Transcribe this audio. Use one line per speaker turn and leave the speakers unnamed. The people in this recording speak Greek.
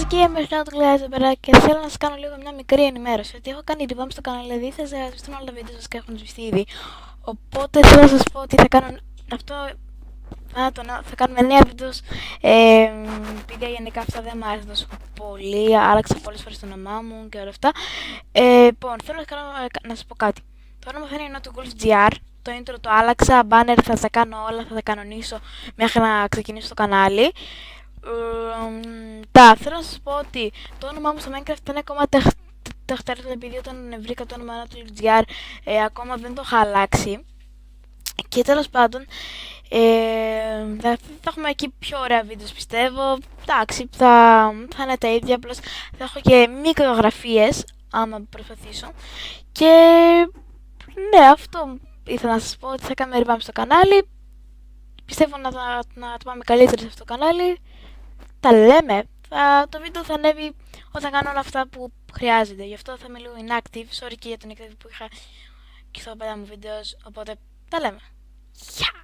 σας και μέχρι να το κλειάζετε πέρα και θέλω να σας κάνω λίγο μια μικρή ενημέρωση ότι έχω κάνει revamp στο κανάλι, δηλαδή θα σβηστούν όλα τα βίντεο σας και έχουν σβηστεί ήδη. Οπότε θέλω να σας πω ότι θα κάνω αυτό, θα κάνουμε νέα βίντεο, επειδή γενικά αυτά δεν μου άρεσαν τόσο πολύ, άλλαξα πολλές φορές το όνομά μου και όλα αυτά. Λοιπόν, θέλω να σας πω κάτι. Το όνομα θα είναι το Golf GR. Το intro το άλλαξα, banner θα τα κάνω όλα, θα τα κανονίσω μέχρι να ξεκινήσω το κανάλι. Θέλω να σας πω ότι το όνομά μου στο Minecraft είναι ακόμα τεχταρito, επειδή όταν βρήκα το όνομα του GR ακόμα δεν το είχα αλλάξει. Και τέλος πάντων, θα έχουμε εκεί πιο ωραία βίντεο πιστεύω. Εντάξει, θα είναι τα ίδια, απλώς θα έχω και μικρογραφίες άμα προσπαθήσω. Και ναι, αυτό ήθελα να σας πω, ότι θα κάνουμε revamp στο κανάλι. Πιστεύω να το πάμε καλύτερα σε αυτό το κανάλι. Τα λέμε. Το βίντεο θα ανέβει όταν κάνω όλα αυτά που χρειάζεται. Γι' αυτό θα είμαι λίγο inactive. Sorry και για τον inactive που είχα και στο παλιά μου βίντεο. Οπότε τα λέμε. Γεια!